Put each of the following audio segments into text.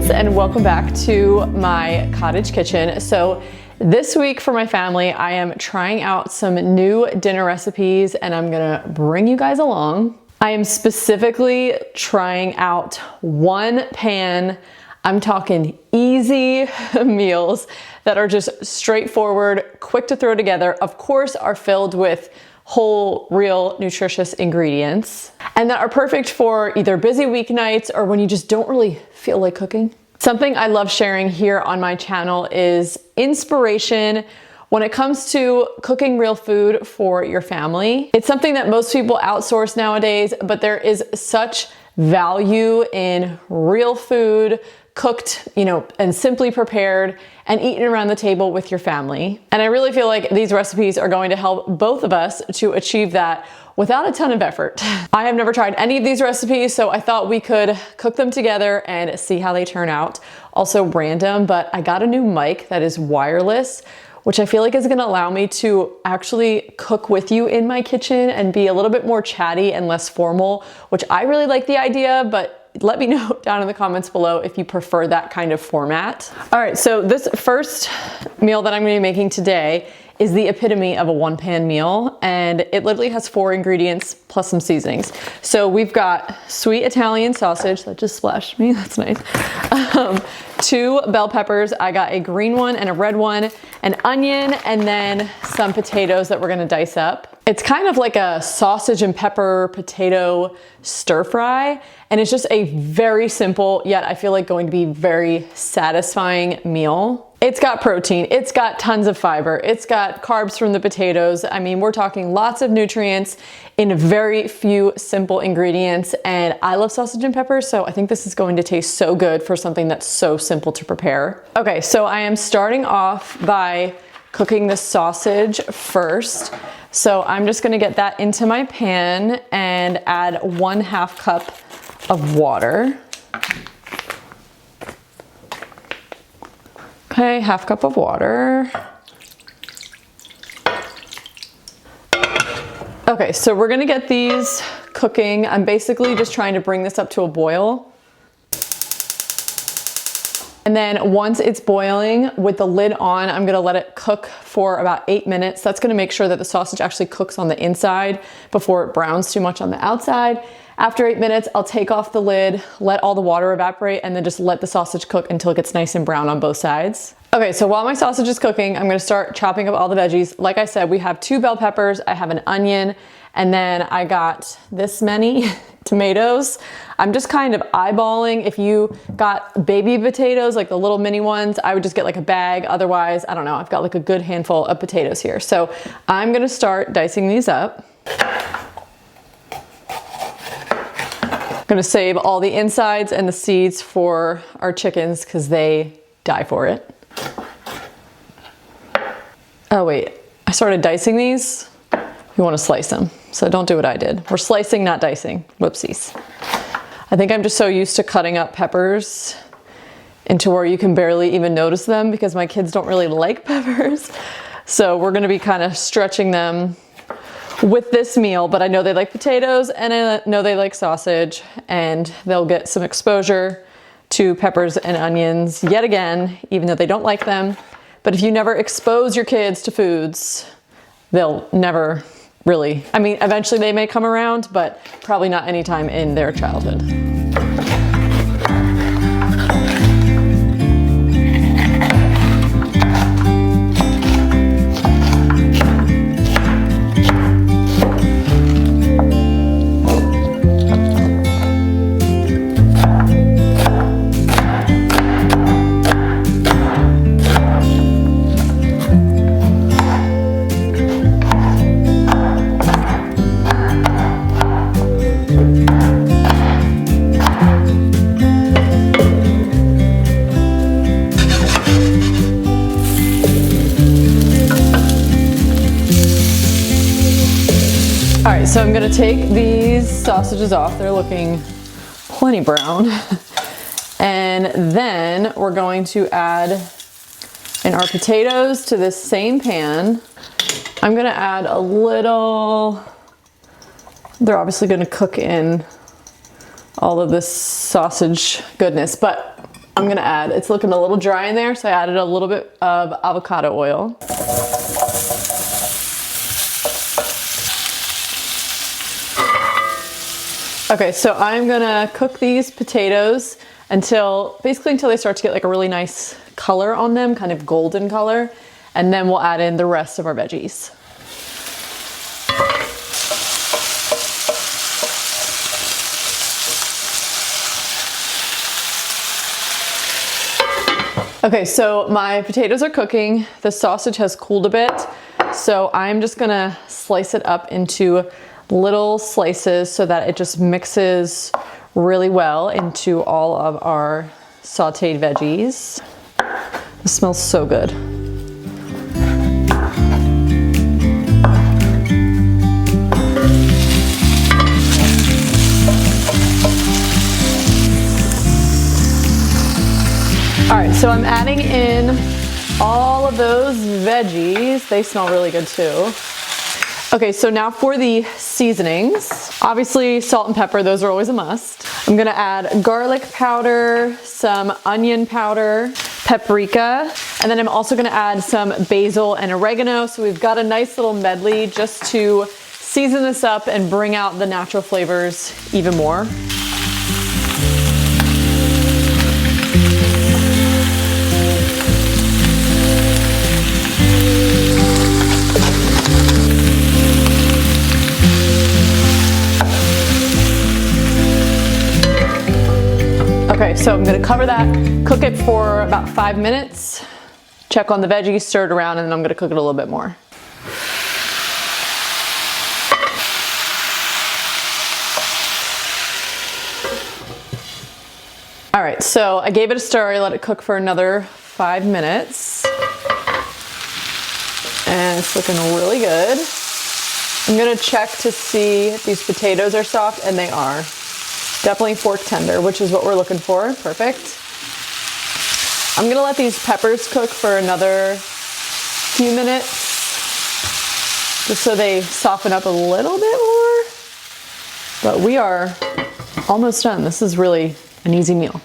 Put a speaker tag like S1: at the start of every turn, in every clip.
S1: friends, and welcome back to my cottage kitchen. So this week for my family, I am trying out some new dinner recipes and I'm gonna bring you guys along. I am specifically trying out one pan, I'm talking easy meals that are just straightforward, quick to throw together, of course are filled with whole, real, nutritious ingredients, and that are perfect for either busy weeknights or when you just don't really feel like cooking. Something I love sharing here on my channel is inspiration when it comes to cooking real food for your family. It's something that most people outsource nowadays, but there is such value in real food, cooked, and simply prepared and eaten around the table with your family. And I really feel like these recipes are going to help both of us to achieve that without a ton of effort. I have never tried any of these recipes, so I thought we could cook them together and see how they turn out. Also random, but I got a new mic that is wireless, which I feel like is gonna allow me to actually cook with you in my kitchen and be a little bit more chatty and less formal, which I really like the idea, but let me know down in the comments below if you prefer that kind of format. All right, so this first meal that I'm gonna be making today is the epitome of a one pan meal, and it literally has 4 ingredients plus some seasonings. So we've got sweet Italian sausage, that just splashed me, that's nice. 2 bell peppers, I got a green one and a red one, an onion, and then some potatoes that we're gonna dice up. It's kind of like a sausage and pepper potato stir fry, and it's just a very simple, yet I feel like going to be very satisfying meal. It's got protein, it's got tons of fiber, it's got carbs from the potatoes. I mean, we're talking lots of nutrients in very few simple ingredients, and I love sausage and peppers, so I think this is going to taste so good for something that's so simple to prepare. Okay, so I am starting off by cooking the sausage first. So I'm just gonna get that into my pan and add 1/2 cup of water. Okay, 1/2 cup of water. Okay, so we're gonna get these cooking. I'm basically just trying to bring this up to a boil. And then once it's boiling with the lid on, I'm gonna let it cook for about 8 minutes. That's gonna make sure that the sausage actually cooks on the inside before it browns too much on the outside. After 8 minutes, I'll take off the lid, let all the water evaporate, and then just let the sausage cook until it gets nice and brown on both sides. Okay, so while my sausage is cooking, I'm gonna start chopping up all the veggies. Like I said, we have 2 bell peppers, I have an onion, and then I got this many tomatoes. I'm just kind of eyeballing. If you got baby potatoes, like the little mini ones, I would just get like a bag. Otherwise, I don't know, I've got like a good handful of potatoes here. So I'm gonna start dicing these up. I'm gonna save all the insides and the seeds for our chickens because they die for it. Oh wait, I started dicing these. You wanna slice them, so don't do what I did. We're slicing, not dicing, whoopsies. I think I'm just so used to cutting up peppers into where you can barely even notice them because my kids don't really like peppers. So we're gonna be kind of stretching them with this meal, but I know they like potatoes and I know they like sausage, and they'll get some exposure to peppers and onions yet again, even though they don't like them. But if you never expose your kids to foods, they'll never really, I mean, eventually they may come around, but probably not anytime in their childhood. All right, so I'm gonna take these sausages off. They're looking plenty brown. And then we're going to add in our potatoes to this same pan. I'm gonna add a little, they're obviously gonna cook in all of this sausage goodness, but I'm gonna add, it's looking a little dry in there, so I added a little bit of avocado oil. Okay, so I'm gonna cook these potatoes basically until they start to get like a really nice color on them, kind of golden color, and then we'll add in the rest of our veggies. Okay, so my potatoes are cooking. The sausage has cooled a bit, so I'm just gonna slice it up into little slices so that it just mixes really well into all of our sauteed veggies. It smells so good. All right, so I'm adding in all of those veggies. They smell really good too. Okay, so now for the seasonings. Obviously, salt and pepper, those are always a must. I'm gonna add garlic powder, some onion powder, paprika, and then I'm also gonna add some basil and oregano. So we've got a nice little medley just to season this up and bring out the natural flavors even more. Okay, so I'm gonna cover that, cook it for about 5 minutes, check on the veggies, stir it around, and then I'm gonna cook it a little bit more. All right, so I gave it a stir, I let it cook for another 5 minutes. And it's looking really good. I'm gonna check to see if these potatoes are soft, and they are. Definitely fork tender, which is what we're looking for. Perfect. I'm gonna let these peppers cook for another few minutes, just so they soften up a little bit more. But we are almost done. This is really an easy meal.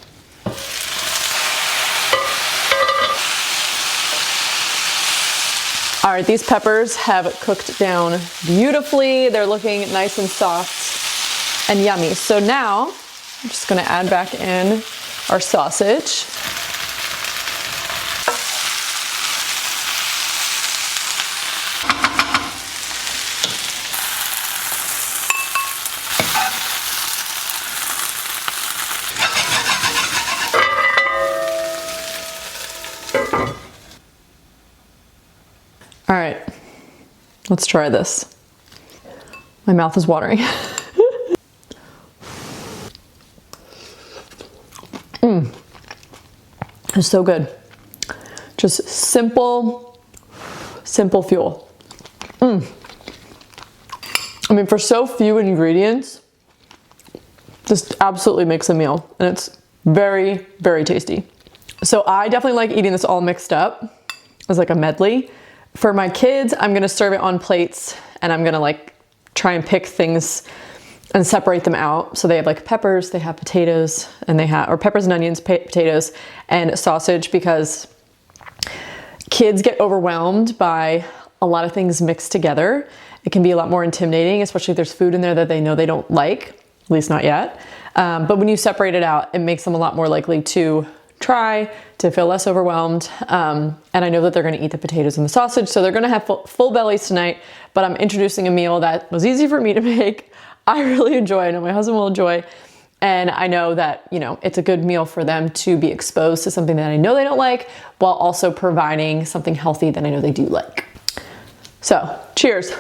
S1: All right, these peppers have cooked down beautifully. They're looking nice and soft and yummy. So now I'm just gonna add back in our sausage. All right, let's try this. My mouth is watering. It's so good. Just simple fuel. I mean, for so few ingredients, just absolutely makes a meal, and it's very, very tasty. So I definitely like eating this all mixed up as like a medley. For my kids, I'm gonna serve it on plates, and I'm gonna like try and pick things and separate them out. So they have like peppers, they have potatoes, and they have, or peppers and onions, potatoes, and sausage, because kids get overwhelmed by a lot of things mixed together. It can be a lot more intimidating, especially if there's food in there that they know they don't like, at least not yet. But when you separate it out, it makes them a lot more likely to try, to feel less overwhelmed. And I know that they're gonna eat the potatoes and the sausage, so they're gonna have full bellies tonight, but I'm introducing a meal that was easy for me to make. I really enjoy, I know my husband will enjoy, and I know that, you know, it's a good meal for them to be exposed to something that I know they don't like, while also providing something healthy that I know they do like. So, cheers.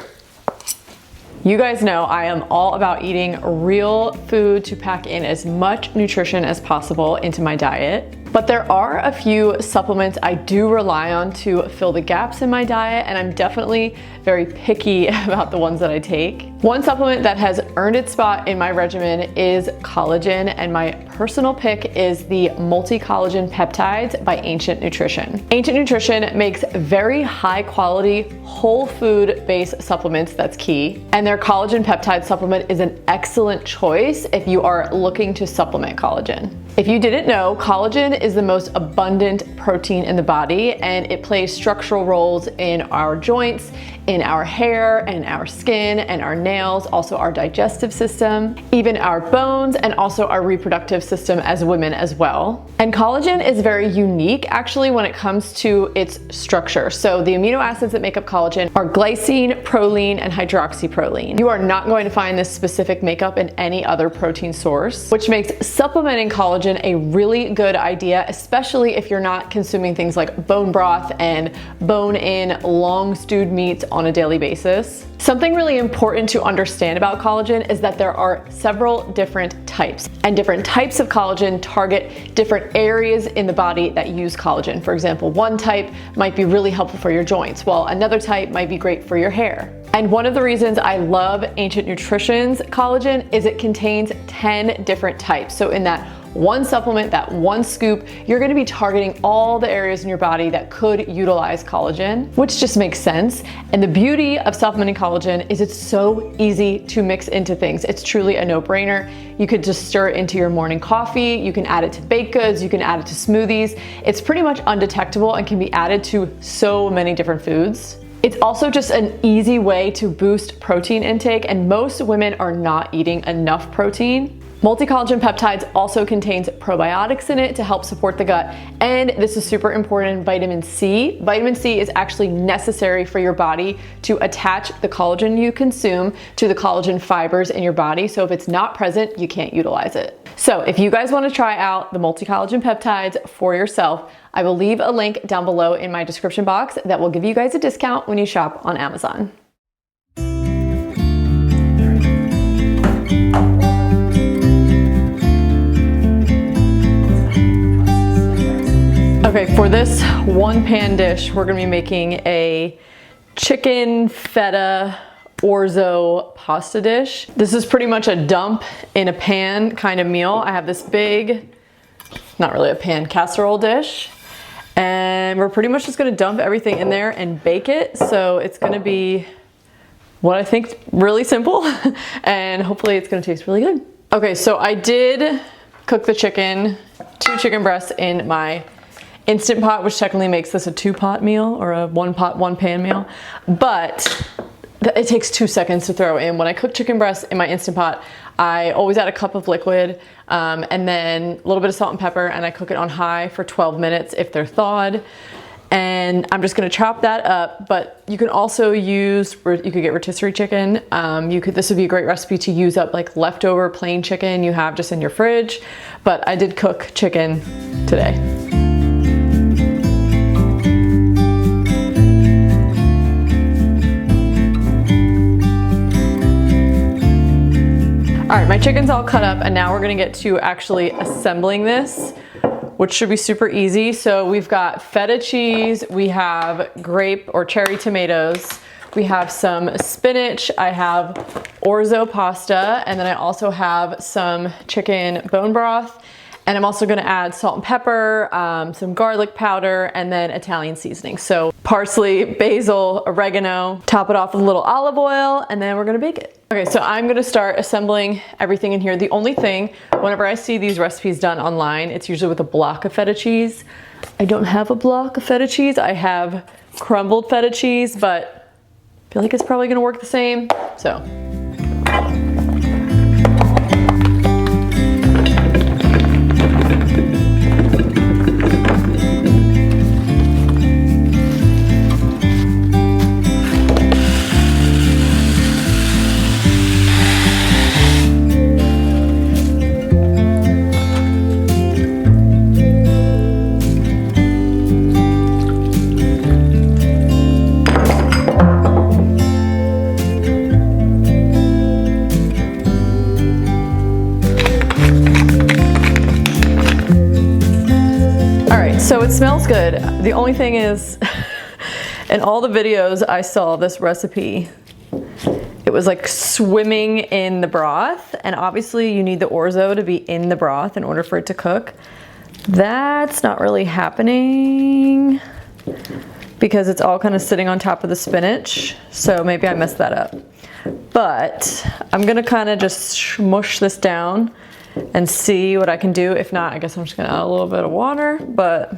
S1: You guys know I am all about eating real food to pack in as much nutrition as possible into my diet. But there are a few supplements I do rely on to fill the gaps in my diet, and I'm definitely very picky about the ones that I take. One supplement that has earned its spot in my regimen is collagen, and my personal pick is the multi-collagen peptides by Ancient Nutrition. Ancient Nutrition makes very high quality, whole food based supplements, that's key. And their collagen peptide supplement is an excellent choice if you are looking to supplement collagen. If you didn't know, collagen is the most abundant protein in the body, and it plays structural roles in our joints, in our hair, and our skin, and our nails, also our digestive system, even our bones, and also our reproductive system as women as well. And collagen is very unique actually when it comes to its structure. So the amino acids that make up collagen are glycine, proline, and hydroxyproline. You are not going to find this specific makeup in any other protein source, which makes supplementing collagen a really good idea, especially if you're not consuming things like bone broth and bone-in long stewed meats on a daily basis. Something really important to understand about collagen is that there are several different types, and different types of collagen target different areas in the body that use collagen. For example, one type might be really helpful for your joints, while another type might be great for your hair. And one of the reasons I love Ancient Nutrition's collagen is it contains 10 different types. So in that one supplement, that one scoop, you're gonna be targeting all the areas in your body that could utilize collagen, which just makes sense. And the beauty of supplementing collagen is it's so easy to mix into things. It's truly a no-brainer. You could just stir it into your morning coffee, you can add it to baked goods, you can add it to smoothies. It's pretty much undetectable and can be added to so many different foods. It's also just an easy way to boost protein intake, and most women are not eating enough protein. Multi-collagen peptides also contains probiotics in it to help support the gut, and this is super important, vitamin C. Vitamin C is actually necessary for your body to attach the collagen you consume to the collagen fibers in your body, so if it's not present, you can't utilize it. So if you guys want to try out the multi-collagen peptides for yourself, I will leave a link down below in my description box that will give you guys a discount when you shop on Amazon. Okay, for this one pan dish, we're gonna be making a chicken feta orzo pasta dish. This is pretty much a dump in a pan kind of meal. I have this big, not really a pan, casserole dish. And we're pretty much just gonna dump everything in there and bake it. So it's gonna be what I think really simple and hopefully it's gonna taste really good. Okay, so I did cook the chicken, 2 chicken breasts in my Instant Pot, which technically makes this a 2-pot meal or a 1-pot, 1-pan meal, but it takes 2 seconds to throw in. When I cook chicken breasts in my Instant Pot, I always add a cup of liquid and then a little bit of salt and pepper, and I cook it on high for 12 minutes if they're thawed. And I'm just gonna chop that up, but you can also use, you could get rotisserie chicken. This would be a great recipe to use up like leftover plain chicken you have just in your fridge, but I did cook chicken today. All right, my chicken's all cut up, and now we're gonna get to actually assembling this, which should be super easy. So we've got feta cheese, we have grape or cherry tomatoes, we have some spinach, I have orzo pasta, and then I also have some chicken bone broth. And I'm also gonna add salt and pepper, some garlic powder, and then Italian seasoning. So parsley, basil, oregano, top it off with a little olive oil, and then we're gonna bake it. Okay, so I'm gonna start assembling everything in here. The only thing, whenever I see these recipes done online, it's usually with a block of feta cheese. I don't have a block of feta cheese. I have crumbled feta cheese, but I feel like it's probably gonna work the same, so. So it smells good. The only thing is, in all the videos I saw this recipe, it it was like swimming in the broth, and obviously you need the orzo to be in the broth in order for it to cook. That's not really happening because it's all kind of sitting on top of the spinach, so maybe I messed that up. But I'm gonna kind of just smush this down and see what I can do. If not, I guess I'm just gonna add a little bit of water, but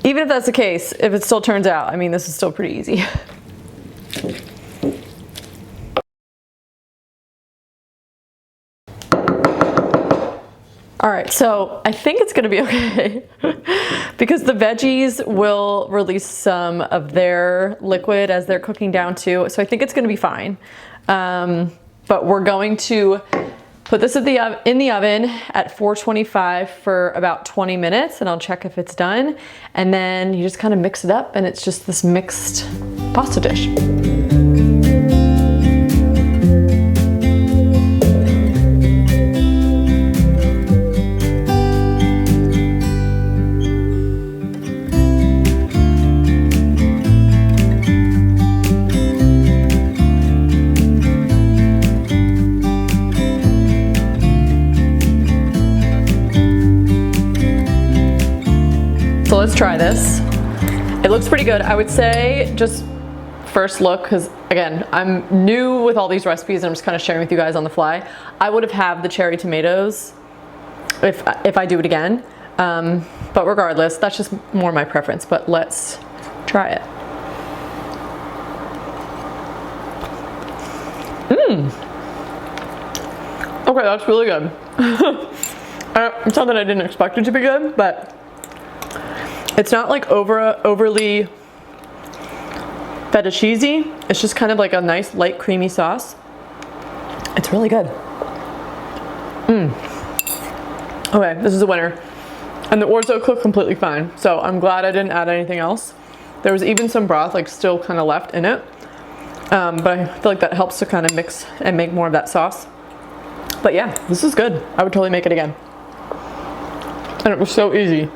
S1: even if that's the case, if it still turns out, I mean, this is still pretty easy. All right, so I think it's gonna be okay because the veggies will release some of their liquid as they're cooking down too. So I think it's gonna be fine. But we're going to put this in the oven at 425 for about 20 minutes, and I'll check if it's done. And then you just kind of mix it up, and it's just this mixed pasta dish. So let's try this. It looks pretty good. I would say just first look, because again, I'm new with all these recipes and I'm just kind of sharing with you guys on the fly. I would have had the cherry tomatoes if I do it again. But regardless, that's just more my preference, but let's try it. Okay, that's really good. It's not that I didn't expect it to be good, but it's not like overly feta cheesy. It's just kind of like a nice light creamy sauce. It's really good. Okay, this is a winner. And the orzo cooked completely fine. So I'm glad I didn't add anything else. There was even some broth like still kind of left in it. But I feel like that helps to kind of mix and make more of that sauce. But yeah, this is good. I would totally make it again. And it was so easy.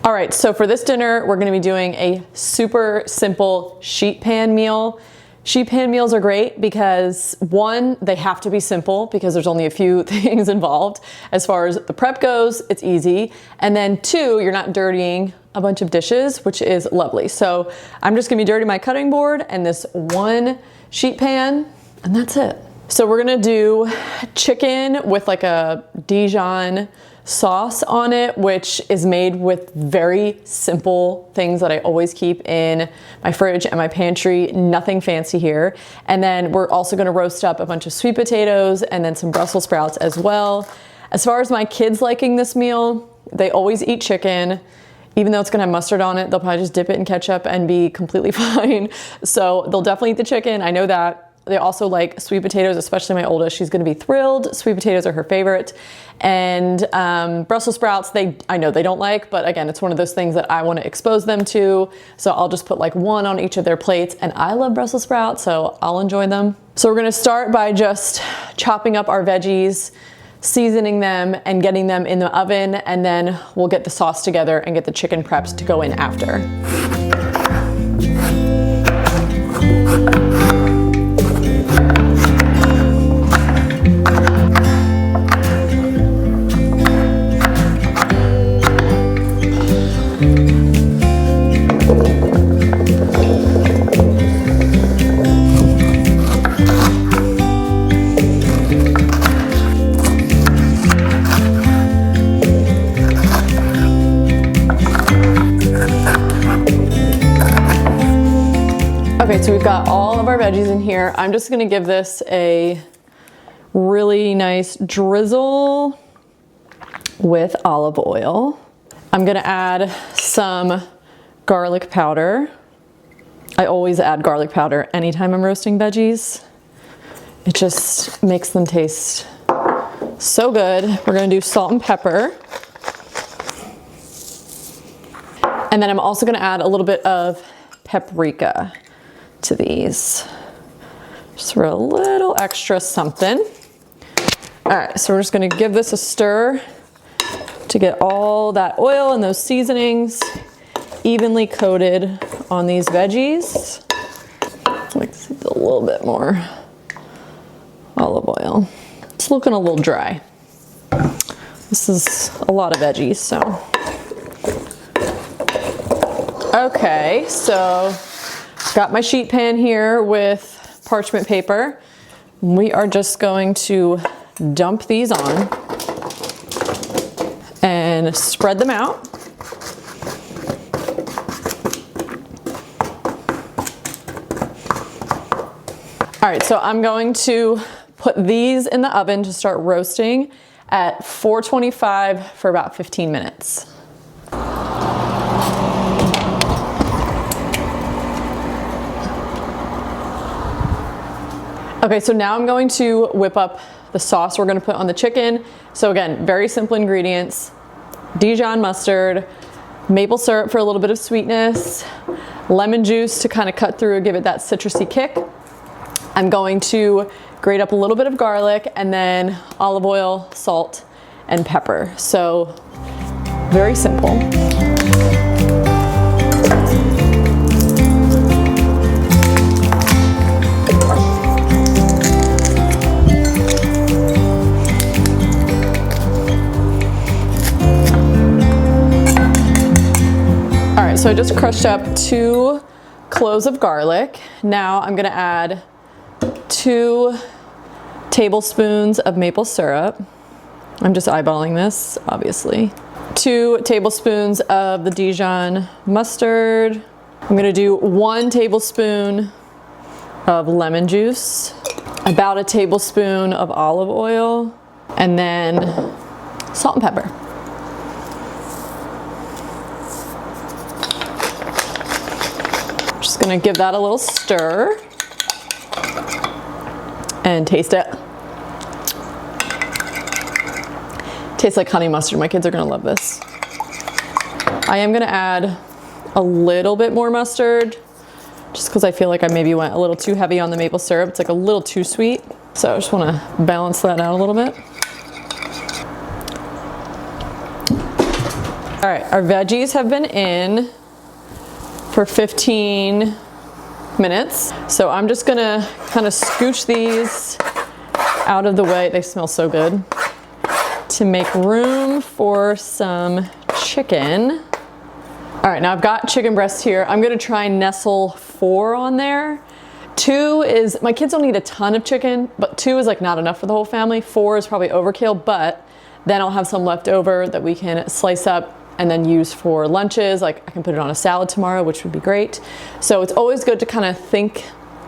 S1: All right, so for this dinner, we're gonna be doing a super simple sheet pan meal. Sheet pan meals are great because one, they have to be simple because there's only a few things involved. As far as the prep goes, it's easy. And then two, you're not dirtying a bunch of dishes, which is lovely. So I'm just gonna be dirtying my cutting board and this one sheet pan, and that's it. So we're gonna do chicken with like a Dijon sauce on it, which is made with very simple things that I always keep in my fridge and my pantry, nothing fancy here. And then we're also gonna roast up a bunch of sweet potatoes and then some Brussels sprouts as well. As far as my kids liking this meal, they always eat chicken. Even though it's gonna have mustard on it, they'll probably just dip it in ketchup and be completely fine. So they'll definitely eat the chicken, I know that. They also like sweet potatoes, especially my oldest. She's gonna be thrilled. Sweet potatoes are her favorite. And Brussels sprouts, I know they don't like, but again, it's one of those things that I wanna expose them to. So I'll just put like one on each of their plates, and I love Brussels sprouts, so I'll enjoy them. So we're gonna start by just chopping up our veggies, seasoning them, and getting them in the oven, and then we'll get the sauce together and get the chicken prepped to go in after. Okay, so we've got all of our veggies in here. I'm just gonna give this a really nice drizzle with olive oil. I'm gonna add some garlic powder. I always add garlic powder anytime I'm roasting veggies. It just makes them taste so good. We're gonna do salt and pepper. And then I'm also gonna add a little bit of paprika to these, just for a little extra something. All right, so we're just gonna give this a stir to get all that oil and those seasonings evenly coated on these veggies. I'd like to see a little bit more olive oil. It's looking a little dry. This is a lot of veggies, so. Okay, so got my sheet pan here with parchment paper. We are just going to dump these on and spread them out. All right, so I'm going to put these in the oven to start roasting at 425 for about 15 minutes. Okay, so now I'm going to whip up the sauce we're gonna put on the chicken. So again, very simple ingredients: Dijon mustard, maple syrup for a little bit of sweetness, lemon juice to kind of cut through and give it that citrusy kick. I'm going to grate up a little bit of garlic and then olive oil, salt, and pepper. So very simple. All right, so I just crushed up 2 cloves of garlic. Now I'm gonna add 2 tablespoons of maple syrup. I'm just eyeballing this, obviously. 2 tablespoons of the Dijon mustard. I'm gonna do 1 tablespoon of lemon juice, about a tablespoon of olive oil, and then salt and pepper. Just gonna give that a little stir and taste it. Tastes like honey mustard. My kids are gonna love this. I am gonna add a little bit more mustard just because I feel like I maybe went a little too heavy on the maple syrup. It's like a little too sweet. So I just wanna balance that out a little bit. All right, our veggies have been in for 15 minutes. So I'm just gonna kind of scooch these out of the way. They smell so good. To make room for some chicken. All right, now I've got chicken breast here. I'm gonna try and nestle 4 on there. 2 is, my kids don't eat a ton of chicken, but 2 is like not enough for the whole family. 4 is probably overkill, but then I'll have some left over that we can slice up and then use for lunches. Like I can put it on a salad tomorrow, which would be great. So it's always good to kind of think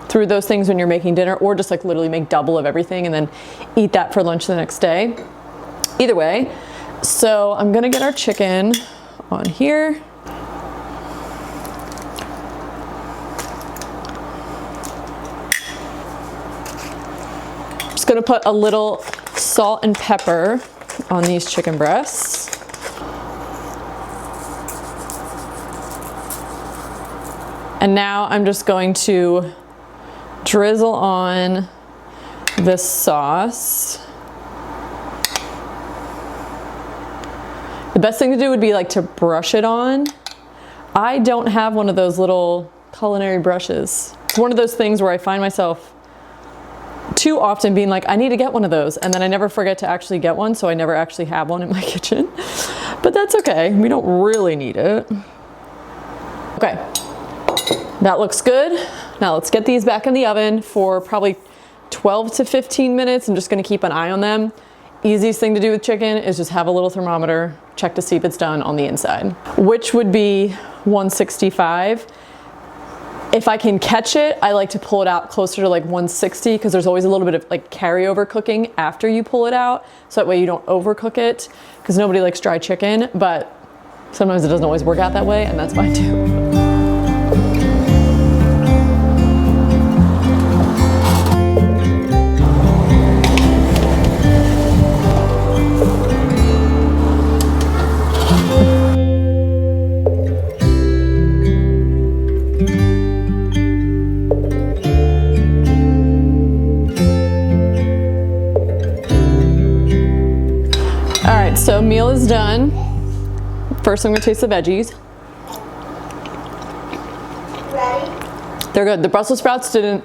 S1: through those things when you're making dinner, or just like literally make double of everything and then eat that for lunch the next day. Either way, so I'm gonna get our chicken on here. Just gonna put a little salt and pepper on these chicken breasts. And now I'm just going to drizzle on this sauce. The best thing to do would be like to brush it on. I don't have one of those little culinary brushes. It's one of those things where I find myself too often being like, I need to get one of those, and then I never forget to actually get one, so I never actually have one in my kitchen. But that's okay, we don't really need it. Okay, that looks good. Now let's get these back in the oven for probably 12 to 15 minutes. I'm just gonna keep an eye on them. Easiest thing to do with chicken is just have a little thermometer, check to see if it's done on the inside, which would be 165. If I can catch it, I like to pull it out closer to like 160 because there's always a little bit of like carryover cooking after you pull it out. So that way you don't overcook it, because nobody likes dry chicken, but sometimes it doesn't always work out that way, and that's fine too. All right, so meal is done. First, I'm gonna taste the veggies.
S2: Ready?
S1: They're good. The Brussels sprouts didn't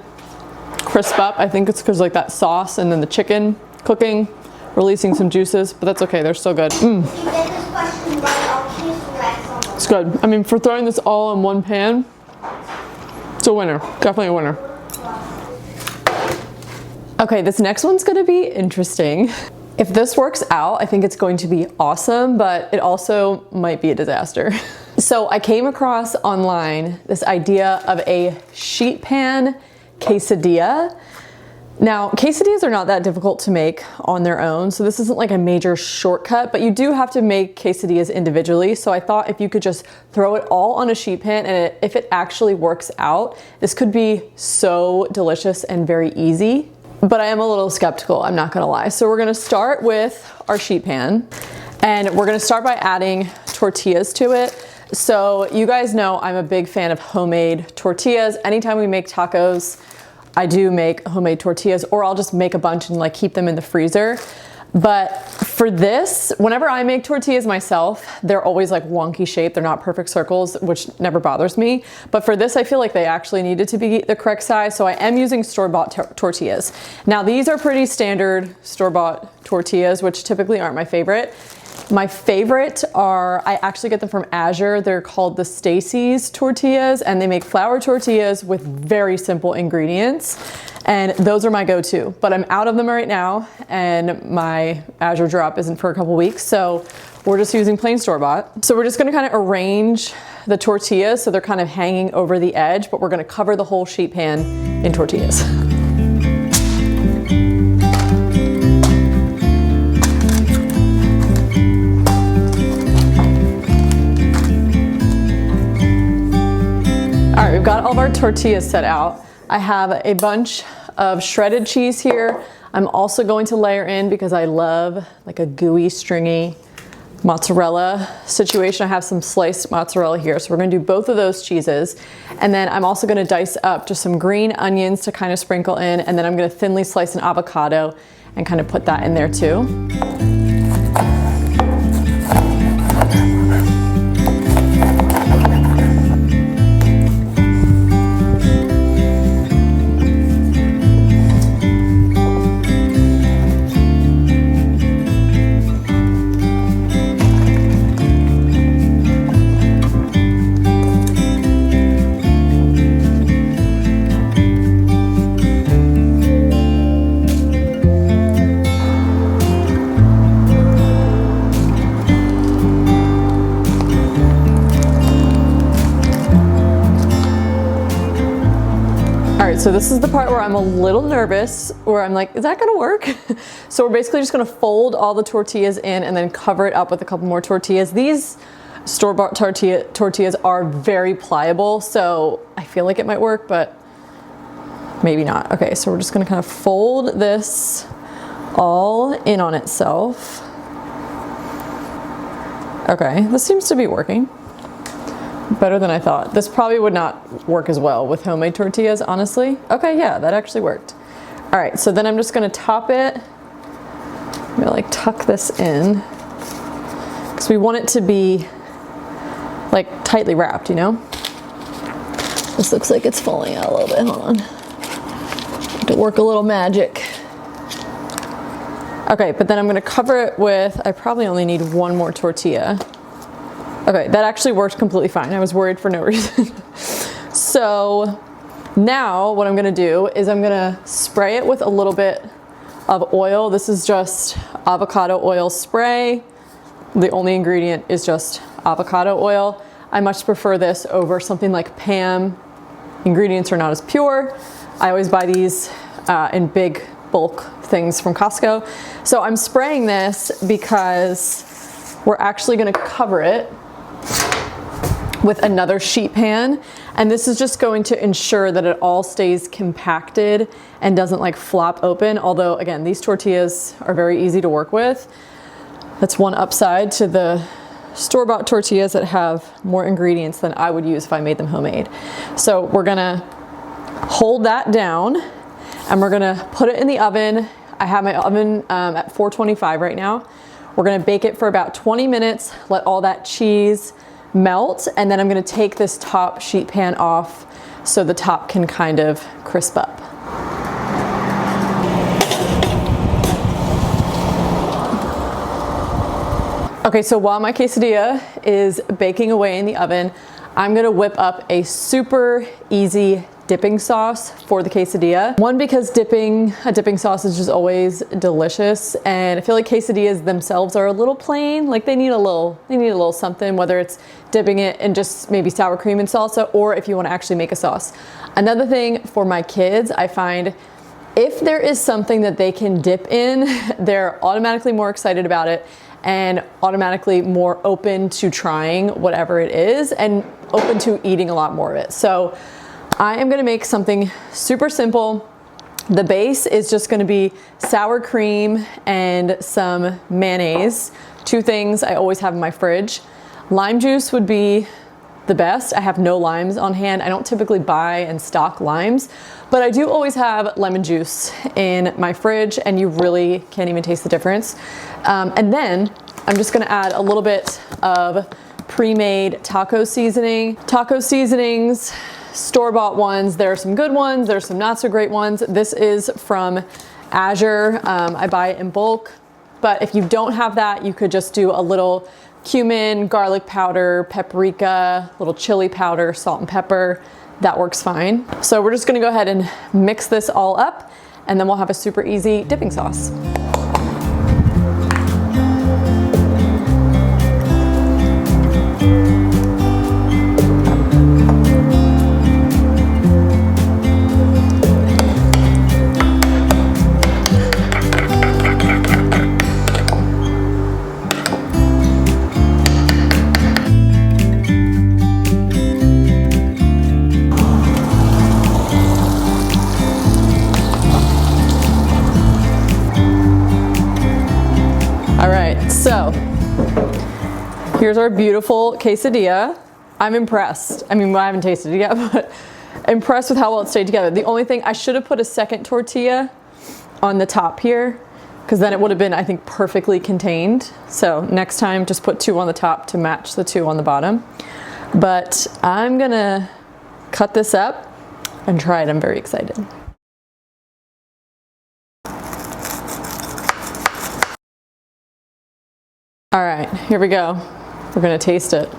S1: crisp up. I think it's because like that sauce and then the chicken cooking, releasing some juices, but that's okay. They're still good.
S2: If you get this question right, I'll choose the rest on
S1: It's good. I mean, for throwing this all in one pan, it's a winner. Definitely a winner. Okay, this next one's gonna be interesting. If this works out, I think it's going to be awesome, but it also might be a disaster. So I came across online this idea of a sheet pan quesadilla. Now, quesadillas are not that difficult to make on their own, so this isn't like a major shortcut, but you do have to make quesadillas individually. So I thought if you could just throw it all on a sheet pan and if it actually works out, this could be so delicious and very easy. But I am a little skeptical, I'm not gonna lie. So we're gonna start with our sheet pan and we're gonna start by adding tortillas to it. So you guys know I'm a big fan of homemade tortillas. Anytime we make tacos, I do make homemade tortillas, or I'll just make a bunch and like keep them in the freezer. But for this, whenever I make tortillas myself, they're always like wonky shaped. They're not perfect circles, which never bothers me. But for this, I feel like they actually needed to be the correct size. So I am using store-bought tortillas. Now these are pretty standard store-bought tortillas, which typically aren't my favorite. My favorite are, I actually get them from Azure. They're called the Stacy's tortillas, and they make flour tortillas with very simple ingredients. And those are my go-to, but I'm out of them right now and my Azure drop isn't for a couple weeks. So we're just using plain store-bought. So we're just gonna kind of arrange the tortillas so they're kind of hanging over the edge, but we're gonna cover the whole sheet pan in tortillas. All right, we've got all of our tortillas set out. I have a bunch of shredded cheese here. I'm also going to layer in, because I love like a gooey, stringy mozzarella situation. I have some sliced mozzarella here. So we're gonna do both of those cheeses. And then I'm also gonna dice up just some green onions to kind of sprinkle in. And then I'm gonna thinly slice an avocado and kind of put that in there too. So this is the part where I'm a little nervous, where I'm like, is that gonna work? So we're basically just gonna fold all the tortillas in and then cover it up with a couple more tortillas. These store-bought tortillas are very pliable, so I feel like it might work, but maybe not. Okay, so we're just gonna kind of fold this all in on itself. Okay, this seems to be working. Better than I thought. This probably would not work as well with homemade tortillas, honestly. Okay, yeah, that actually worked. All right, so then I'm just gonna top it. I'm gonna like tuck this in, because we want it to be like tightly wrapped, you know? This looks like it's falling out a little bit, hold on. Have to work a little magic. Okay, but then I'm gonna cover it with, I probably only need one more tortilla. Okay, that actually worked completely fine. I was worried for no reason. So now what I'm gonna do is I'm gonna spray it with a little bit of oil. This is just avocado oil spray. The only ingredient is just avocado oil. I much prefer this over something like Pam. Ingredients are not as pure. I always buy these in big bulk things from Costco. So I'm spraying this because we're actually gonna cover it with another sheet pan, and this is just going to ensure that it all stays compacted and doesn't like flop open. Although again, these tortillas are very easy to work with. That's one upside to the store-bought tortillas that have more ingredients than I would use if I made them homemade. So we're gonna hold that down and we're gonna put it in the oven. I have my oven at 425 right now. We're gonna bake it for about 20 minutes, let all that cheese melt, and then I'm gonna take this top sheet pan off so the top can kind of crisp up. Okay, so while my quesadilla is baking away in the oven, I'm gonna whip up a super easy dipping sauce for the quesadilla. One, because a dipping sauce is just always delicious, and I feel like quesadillas themselves are a little plain, like they need a little something, whether it's dipping it in just maybe sour cream and salsa, or if you wanna actually make a sauce. Another thing for my kids, I find if there is something that they can dip in, they're automatically more excited about it and automatically more open to trying whatever it is and open to eating a lot more of it. So I am gonna make something super simple. The base is just gonna be sour cream and some mayonnaise, two things I always have in my fridge. Lime juice would be the best. I have no limes on hand. I don't typically buy and stock limes, but I do always have lemon juice in my fridge, and you really can't even taste the difference. And then I'm just gonna add a little bit of pre-made taco seasoning. Taco seasonings, store-bought ones, there are some good ones, there's some not so great ones. This is from Azure. I buy it in bulk, but if you don't have that, you could just do a little cumin, garlic powder, paprika, little chili powder, salt and pepper. That works fine. So we're just gonna go ahead and mix this all up, and then we'll have a super easy dipping sauce. So here's our beautiful quesadilla. I'm impressed. I mean, I haven't tasted it yet, but impressed with how well it stayed together. The only thing, I should have put a second tortilla on the top here, because then it would have been, I think, perfectly contained. So next time, just put two on the top to match the two on the bottom. But I'm gonna cut this up and try it. I'm very excited. All right, here we go. We're gonna taste it.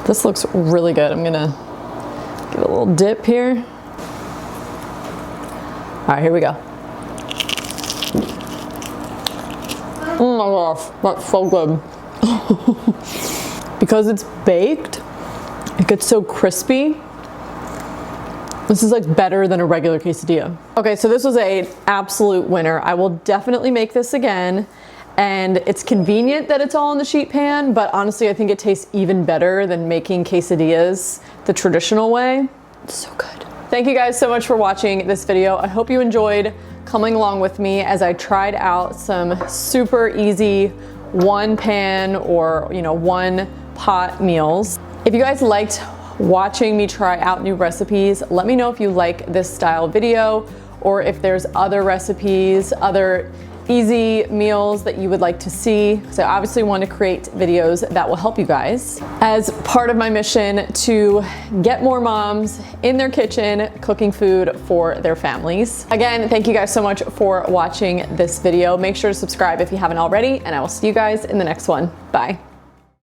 S1: This looks really good. I'm gonna give it a little dip here. All right, here we go. Oh my gosh, that's so good. Because it's baked, it gets so crispy. This is like better than a regular quesadilla. Okay, so this was an absolute winner. I will definitely make this again. And it's convenient that it's all in the sheet pan, but honestly, I think it tastes even better than making quesadillas the traditional way. It's so good. Thank you guys so much for watching this video. I hope you enjoyed coming along with me as I tried out some super easy one pan or, one pot meals. If you guys liked watching me try out new recipes, let me know if you like this style video or if there's other recipes, other easy meals that you would like to see. So I obviously want to create videos that will help you guys as part of my mission to get more moms in their kitchen cooking food for their families. Again, thank you guys so much for watching this video. Make sure to subscribe if you haven't already, and I will see you guys in the next one. Bye.